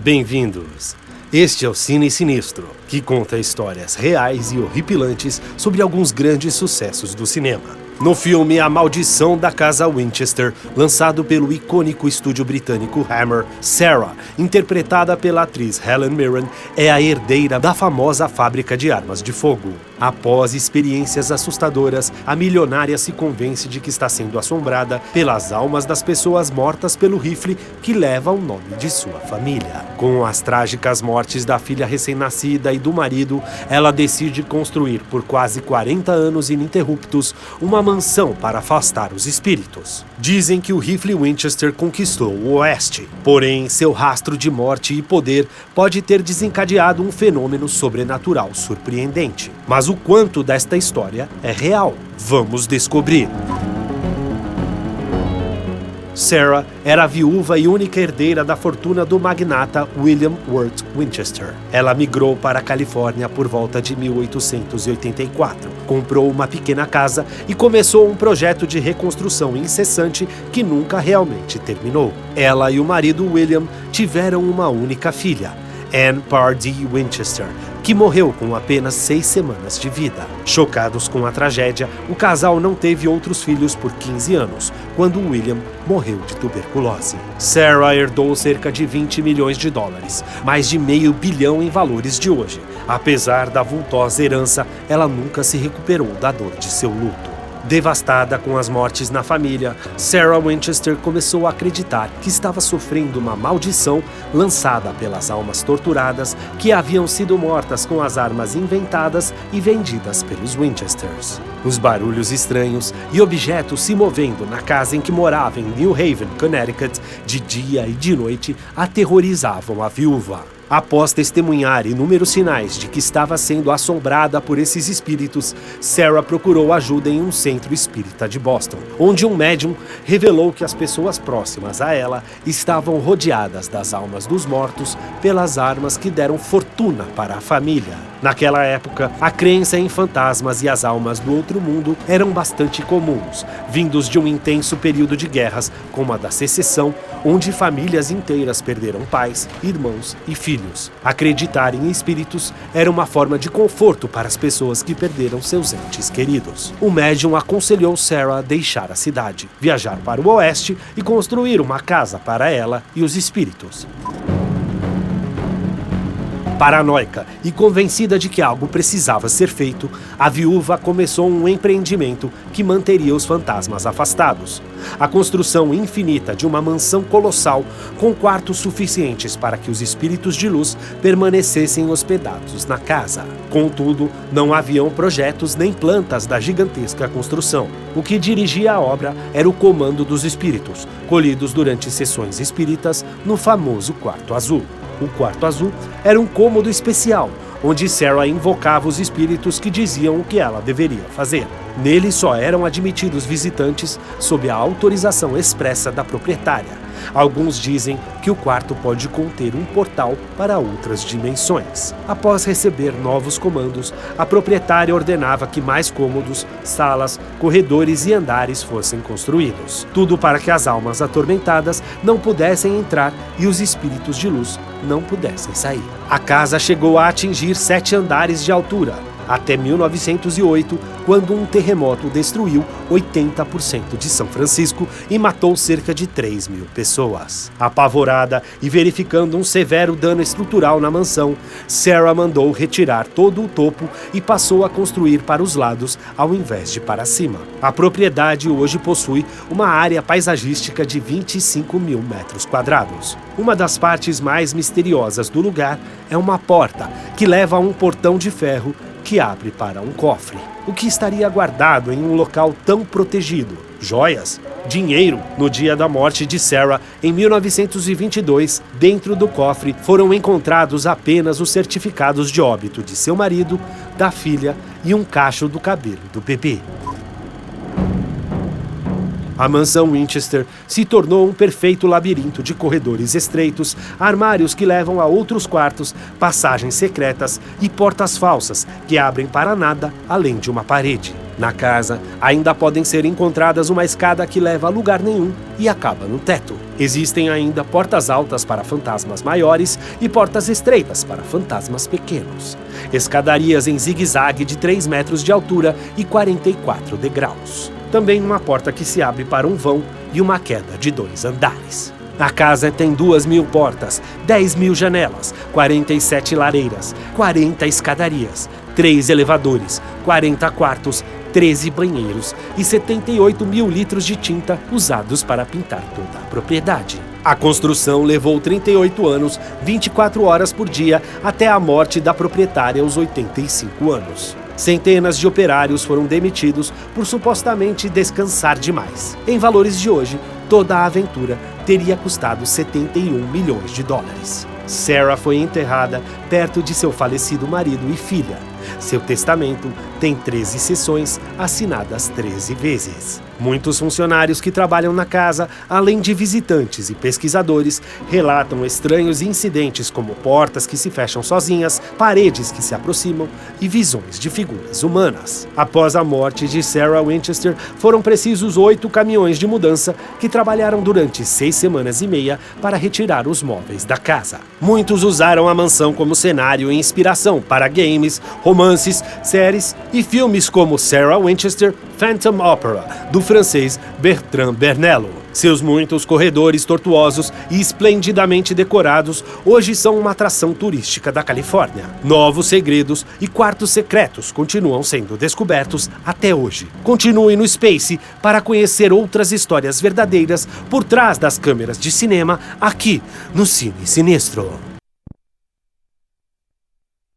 Bem-vindos! Este é o Cine Sinistro, que conta histórias reais e horripilantes sobre alguns grandes sucessos do cinema. No filme A Maldição da Casa Winchester, lançado pelo icônico estúdio britânico Hammer, Sarah, interpretada pela atriz Helen Mirren, é a herdeira da famosa fábrica de armas de fogo. Após experiências assustadoras, a milionária se convence de que está sendo assombrada pelas almas das pessoas mortas pelo rifle que leva o nome de sua família. Com as trágicas mortes da filha recém-nascida e do marido, ela decide construir por quase 40 anos ininterruptos uma mansão para afastar os espíritos. Dizem que o rifle Winchester conquistou o Oeste, porém seu rastro de morte e poder pode ter desencadeado um fenômeno sobrenatural surpreendente. Mas o quanto desta história é real? Vamos descobrir. Sarah era a viúva e única herdeira da fortuna do magnata William Wirt Winchester. Ela migrou para a Califórnia por volta de 1884, comprou uma pequena casa e começou um projeto de reconstrução incessante que nunca realmente terminou. Ela e o marido William tiveram uma única filha, Anne Pardee Winchester, que morreu com apenas 6 semanas de vida. Chocados com a tragédia, o casal não teve outros filhos por 15 anos, quando William morreu de tuberculose. Sarah herdou cerca de 20 milhões de dólares, mais de $500 milhão em valores de hoje. Apesar da vultosa herança, ela nunca se recuperou da dor de seu luto. Devastada com as mortes na família, Sarah Winchester começou a acreditar que estava sofrendo uma maldição lançada pelas almas torturadas que haviam sido mortas com as armas inventadas e vendidas pelos Winchesters. Os barulhos estranhos e objetos se movendo na casa em que morava em New Haven, Connecticut, de dia e de noite, aterrorizavam a viúva. Após testemunhar inúmeros sinais de que estava sendo assombrada por esses espíritos, Sarah procurou ajuda em um centro espírita de Boston, onde um médium revelou que as pessoas próximas a ela estavam rodeadas das almas dos mortos pelas armas que deram fortuna para a família. Naquela época, a crença em fantasmas e as almas do outro mundo eram bastante comuns, vindos de um intenso período de guerras, como a da Secessão, onde famílias inteiras perderam pais, irmãos e filhos. Acreditar em espíritos era uma forma de conforto para as pessoas que perderam seus entes queridos. O médium aconselhou Sarah a deixar a cidade, viajar para o Oeste e construir uma casa para ela e os espíritos. Paranoica e convencida de que algo precisava ser feito, a viúva começou um empreendimento que manteria os fantasmas afastados. A construção infinita de uma mansão colossal com quartos suficientes para que os espíritos de luz permanecessem hospedados na casa. Contudo, não haviam projetos nem plantas da gigantesca construção. O que dirigia a obra era o comando dos espíritos, colhidos durante sessões espíritas no famoso Quarto Azul. O Quarto Azul era um cômodo especial, onde Sarah invocava os espíritos que diziam o que ela deveria fazer. Nele só eram admitidos visitantes sob a autorização expressa da proprietária. Alguns dizem que o quarto pode conter um portal para outras dimensões. Após receber novos comandos, a proprietária ordenava que mais cômodos, salas, corredores e andares fossem construídos. Tudo para que as almas atormentadas não pudessem entrar e os espíritos de luz não pudessem sair. A casa chegou a atingir 7 andares de altura, até 1908, quando um terremoto destruiu 80% de São Francisco e matou cerca de 3.000 pessoas. Apavorada e verificando um severo dano estrutural na mansão, Sarah mandou retirar todo o topo e passou a construir para os lados ao invés de para cima. A propriedade hoje possui uma área paisagística de 25.000 metros quadrados. Uma das partes mais misteriosas do lugar é uma porta que leva a um portão de ferro que abre para um cofre. O que estaria guardado em um local tão protegido? Joias? Dinheiro? No dia da morte de Sarah, em 1922, dentro do cofre foram encontrados apenas os certificados de óbito de seu marido, da filha e um cacho do cabelo do bebê. A mansão Winchester se tornou um perfeito labirinto de corredores estreitos, armários que levam a outros quartos, passagens secretas e portas falsas que abrem para nada além de uma parede. Na casa, ainda podem ser encontradas uma escada que leva a lugar nenhum e acaba no teto. Existem ainda portas altas para fantasmas maiores e portas estreitas para fantasmas pequenos. Escadarias em zigue-zague de 3 metros de altura e 44 degraus. Também uma porta que se abre para um vão e uma queda de 2 andares. A casa tem 2.000 portas, 10.000 janelas, 47 lareiras, 40 escadarias, 3 elevadores, 40 quartos, 13 banheiros e 78.000 litros de tinta usados para pintar toda a propriedade. A construção levou 38 anos, 24 horas por dia, até a morte da proprietária aos 85 anos. Centenas de operários foram demitidos por supostamente descansar demais. Em valores de hoje, toda a aventura teria custado 71 milhões de dólares. Sarah foi enterrada perto de seu falecido marido e filha. Seu testamento tem 13 seções assinadas 13 vezes. Muitos funcionários que trabalham na casa, além de visitantes e pesquisadores, relatam estranhos incidentes como portas que se fecham sozinhas, paredes que se aproximam e visões de figuras humanas. Após a morte de Sarah Winchester, foram precisos 8 caminhões de mudança que trabalharam durante 6 semanas e meia para retirar os móveis da casa. Muitos usaram a mansão como cenário e inspiração para games, romances, séries e filmes como Sarah Winchester, Phantom Opera, do francês Bertrand Bernello. Seus muitos corredores tortuosos e esplendidamente decorados hoje são uma atração turística da Califórnia. Novos segredos e quartos secretos continuam sendo descobertos até hoje. Continue no Space para conhecer outras histórias verdadeiras por trás das câmeras de cinema aqui no Cine Sinistro.